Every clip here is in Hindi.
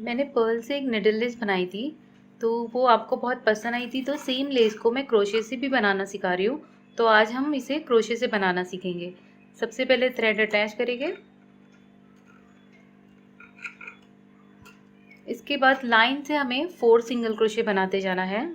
मैंने पर्ल से एक निडल लेस बनाई थी, तो वो आपको बहुत पसंद आई थी। तो सेम लेस को मैं क्रोशे से भी बनाना सिखा रही हूँ। तो आज हम इसे क्रोशे से बनाना सीखेंगे। सबसे पहले थ्रेड अटैच करेंगे। इसके बाद लाइन से हमें 4 सिंगल क्रोशे बनाते जाना है।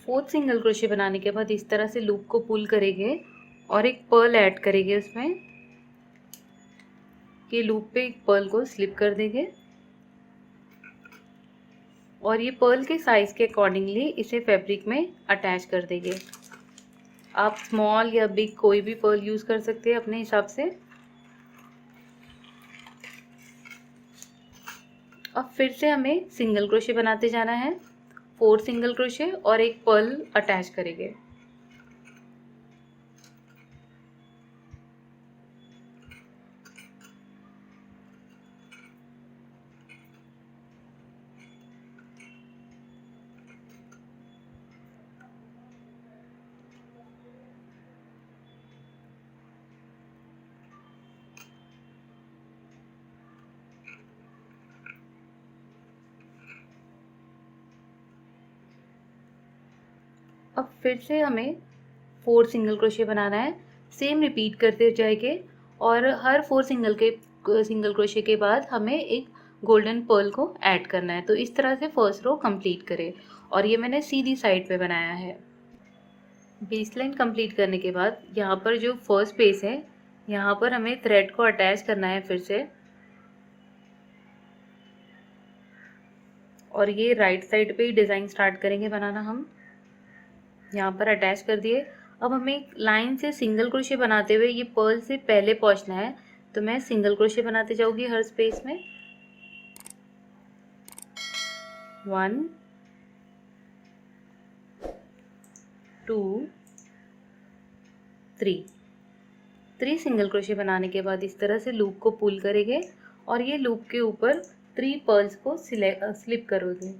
फोर्थ सिंगल क्रोशे बनाने के बाद इस तरह से लूप को पुल करेंगे और एक पर्ल ऐड करेंगे उसमें। ये लूप पे एक पर्ल को स्लिप कर देंगे और ये पर्ल के साइज के अकॉर्डिंगली इसे फैब्रिक में अटैच कर देंगे। आप स्मॉल या बिग कोई भी पर्ल यूज कर सकते हैं अपने हिसाब से। अब फिर से हमें सिंगल क्रोशे बनाते जाना है। 4 सिंगल क्रोशे और एक पर्ल अटैच करेंगे। अब फिर से हमें 4 सिंगल क्रोशे बनाना है। सेम रिपीट करते जाएंगे और हर 4 सिंगल क्रोशे के बाद हमें एक गोल्डन पर्ल को ऐड करना है। तो इस तरह से फर्स्ट रो कंप्लीट करें और ये मैंने सीधी साइड पे बनाया है। बेस लाइन कंप्लीट करने के बाद यहाँ पर जो फर्स्ट पेज है, यहाँ पर हमें थ्रेड को अटैच करना है फिर से। और ये राइट साइड पे ही डिज़ाइन स्टार्ट करेंगे बनाना हम। यहाँ पर अटैच कर दिए। अब हमें एक लाइन से सिंगल क्रोशे बनाते हुए ये पर्ल से पहले पहुँचना है। तो मैं सिंगल क्रोशे बनाते जाऊँगी हर स्पेस में। 1 2 3 सिंगल क्रोशे बनाने के बाद इस तरह से लूप को पुल करेंगे और ये लूप के ऊपर 3 पर्ल्स को स्लिप करोगे।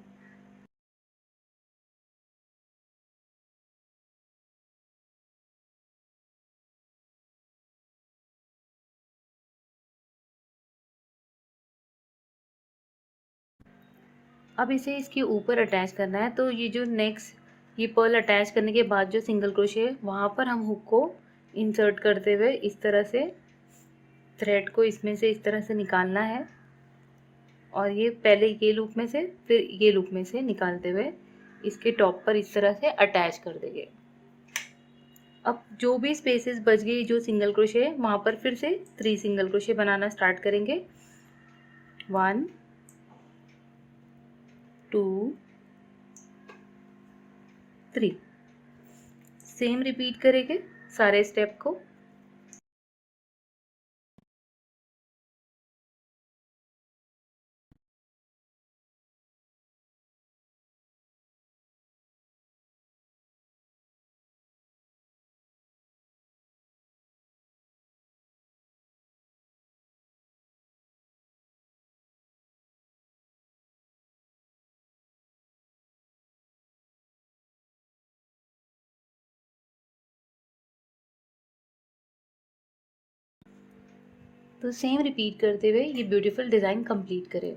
अब इसे इसके ऊपर अटैच करना है। तो ये जो नेक्स्ट ये पर्ल अटैच करने के बाद जो सिंगल क्रोशे है वहाँ पर हम हुक को इंसर्ट करते हुए इस तरह से थ्रेड को इसमें से इस तरह से निकालना है और ये पहले ये लूप में से फिर ये लूप में से निकालते हुए इसके टॉप पर इस तरह से अटैच कर देंगे। अब जो भी स्पेसेस बच गई जो सिंगल क्रोशे है वहाँ पर फिर से 3 सिंगल क्रोशे बनाना स्टार्ट करेंगे। 1 2 3 सेम रिपीट करेंगे सारे स्टेप को। तो सेम रिपीट करते हुए ये ब्यूटीफुल डिज़ाइन कंप्लीट करें।